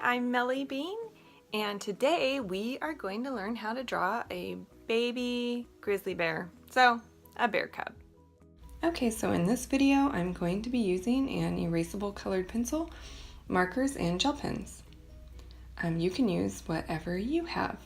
I'm Mellie Beane, and today we are going to learn how to draw a baby grizzly bear, so a bear cub. Okay, so in this video I'm going to be using an erasable colored pencil, markers, and gel pens. You can use whatever you have.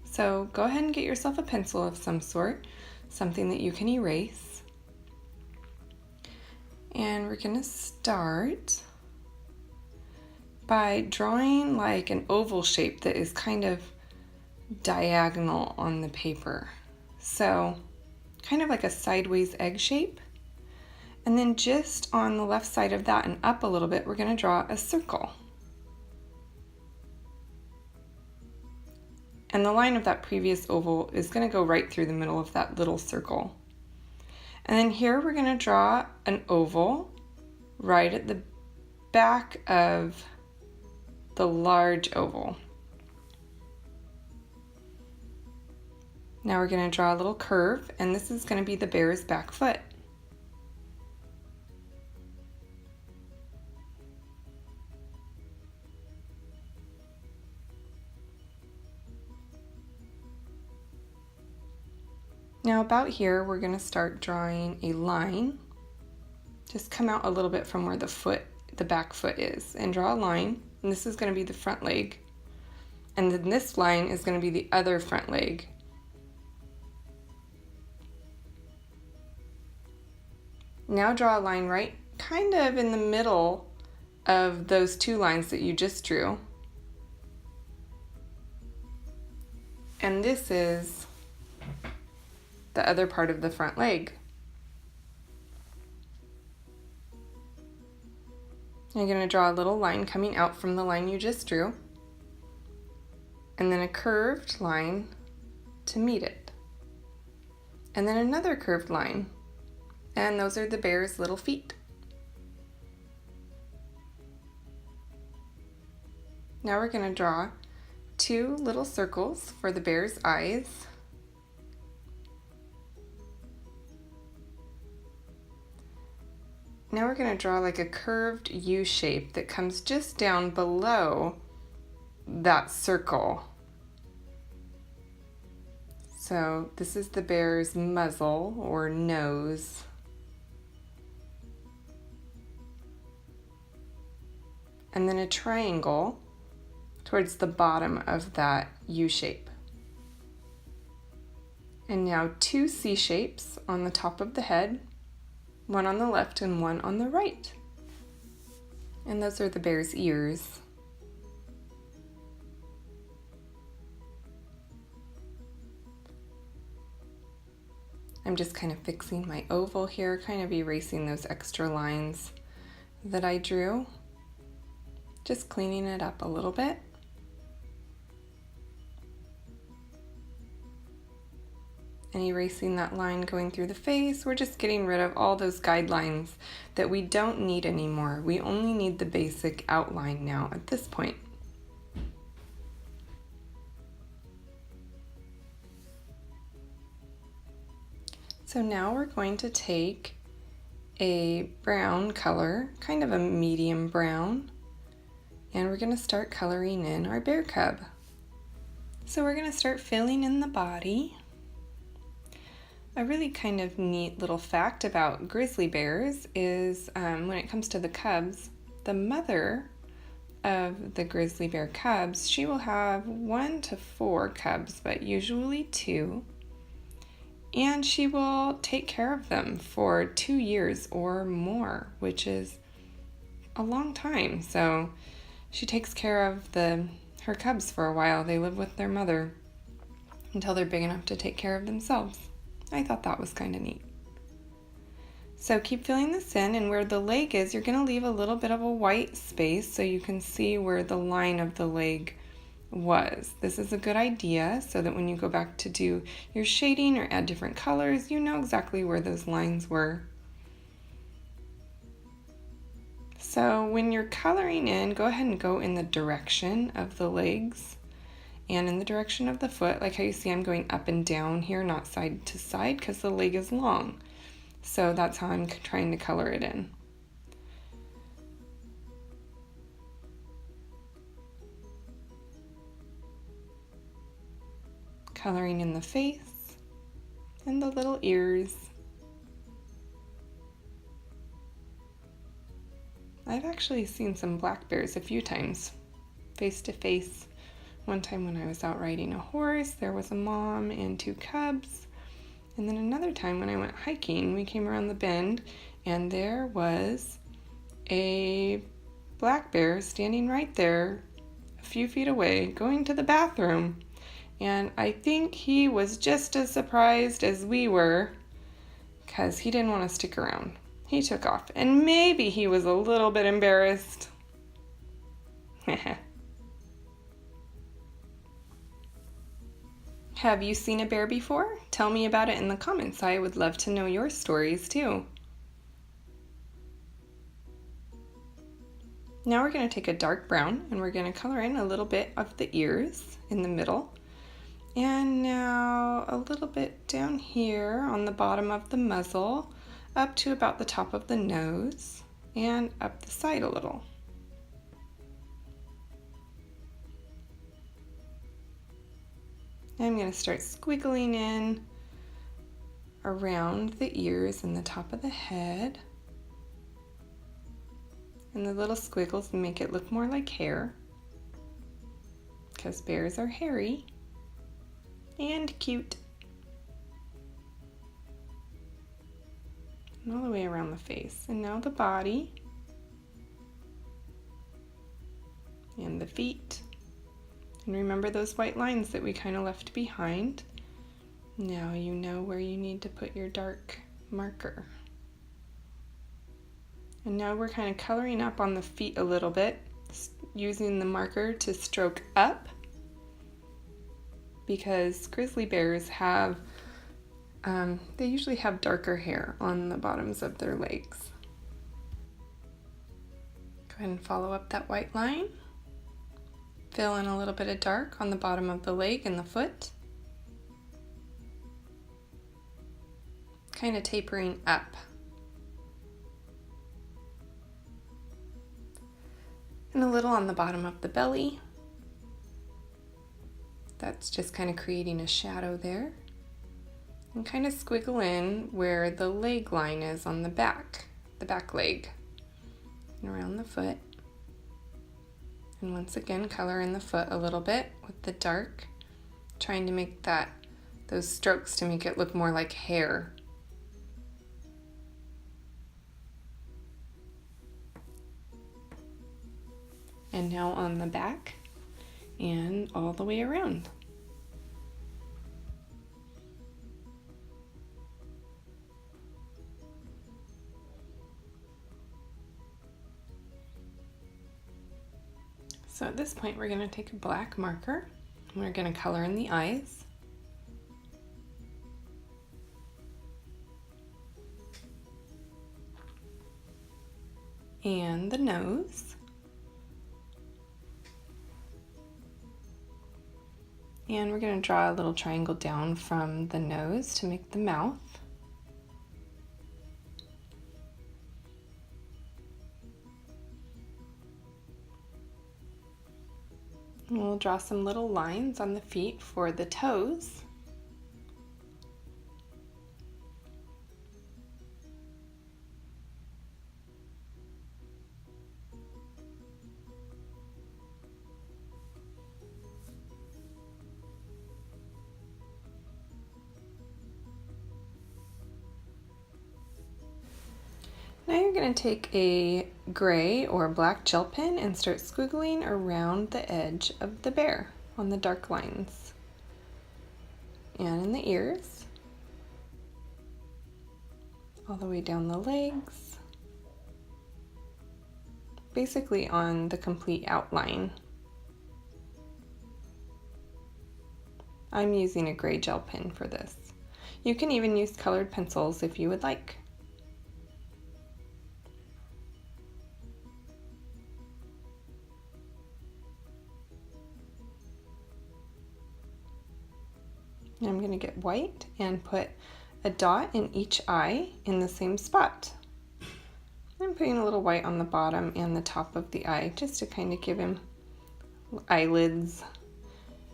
So go ahead and get yourself a pencil of some sort, something that you can erase. And we're going to start by drawing like an oval shape that is kind of diagonal on the paper. So kind of like a sideways egg shape. And then just on the left side of that and up a little bit, we're going to draw a circle. And the line of that previous oval is going to go right through the middle of that little circle. And then here we're going to draw an oval right at the back of the large oval. Now we're going to draw a little curve, and this is going to be the bear's back foot. Now about here, we're going to start drawing a line. Just come out a little bit from where the back foot is, and draw a line. And this is going to be the front leg. And then this line is going to be the other front leg. Now draw a line right kind of in the middle of those two lines that you just drew. And this is the other part of the front leg. You're going to draw a little line coming out from the line you just drew, and then a curved line to meet it, and then another curved line, and those are the bear's little feet. Now we're going to draw two little circles for the bear's eyes. Now we're going to draw like a curved U shape that comes just down below that circle. So this is the bear's muzzle or nose. And then a triangle towards the bottom of that U shape. And now two C shapes on the top of the head. One on the left and one on the right. And those are the bear's ears. I'm just kind of fixing my oval here, kind of erasing those extra lines that I drew. Just cleaning it up a little bit. And erasing that line going through the face. We're just getting rid of all those guidelines that we don't need anymore. We only need the basic outline now at this point. So now we're going to take a brown color, kind of a medium brown, and we're going to start coloring in our bear cub. So we're going to start filling in the body. A really kind of neat little fact about grizzly bears is when it comes to the cubs, the mother of the grizzly bear cubs, she will have 1 to 4 cubs, but usually 2. And she will take care of them for 2 years or more, which is a long time. So she takes care of her cubs for a while. They live with their mother until they're big enough to take care of themselves. I thought that was kind of neat. So keep filling this in, and where the leg is, you're going to leave a little bit of a white space so you can see where the line of the leg was. This is a good idea so that when you go back to do your shading or add different colors, you know exactly where those lines were. So when you're coloring in, go ahead and go in the direction of the legs and in the direction of the foot. Like how you see I'm going up and down here, not side to side, because the leg is long. So that's how I'm trying to color it in. coloring in the face and the little ears. I've actually seen some black bears a few times, face to face. One time when I was out riding a horse, there was a mom and 2 cubs. And then another time when I went hiking, we came around the bend and there was a black bear standing right there a few feet away going to the bathroom. And I think he was just as surprised as we were because he didn't want to stick around. He took off, and maybe he was a little bit embarrassed. Have you seen a bear before? Tell me about it in the comments. I would love to know your stories too. Now we're going to take a dark brown and we're going to color in a little bit of the ears in the middle. And now a little bit down here on the bottom of the muzzle, up to about the top of the nose, and up the side a little. I'm going to start squiggling in around the ears and the top of the head. And the little squiggles make it look more like hair, because bears are hairy and cute. And all the way around the face. And now the body and the feet. And remember those white lines that we kind of left behind? Now you know where you need to put your dark marker. And now we're kind of coloring up on the feet a little bit, using the marker to stroke up, because grizzly bears have, they usually have darker hair on the bottoms of their legs. Go ahead and follow up that white line. Fill in a little bit of dark on the bottom of the leg and the foot. Kind of tapering up. And a little on the bottom of the belly. That's just kind of creating a shadow there. And kind of squiggle in where the leg line is on the back leg. And around the foot. And once again, color in the foot a little bit with the dark, trying to make those strokes to make it look more like hair. And now on the back and all the way around. So at this point, we're going to take a black marker and we're going to color in the eyes. And the nose. And we're going to draw a little triangle down from the nose to make the mouth. And we'll draw some little lines on the feet for the toes. Now you're going to take a gray or black gel pen and start squiggling around the edge of the bear on the dark lines. And in the ears, all the way down the legs, basically on the complete outline. I'm using a gray gel pen for this. You can even use colored pencils if you would like. I'm going to get white and put a dot in each eye in the same spot. I'm putting a little white on the bottom and the top of the eye just to kind of give him eyelids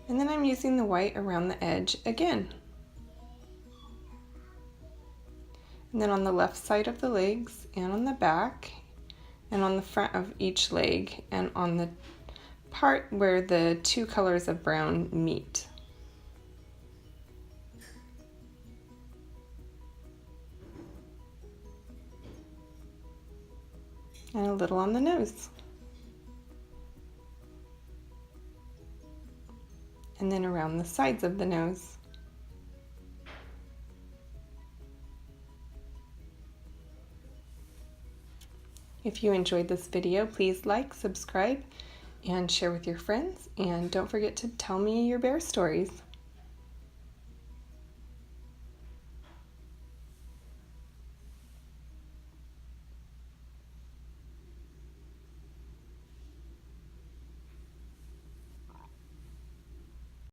And then I'm using the white around the edge again. And then on the left side of the legs and on the back and on the front of each leg and on the part where the two colors of brown meet. And a little on the nose. And then around the sides of the nose. If you enjoyed this video, please like, subscribe, and share with your friends. And don't forget to tell me your bear stories.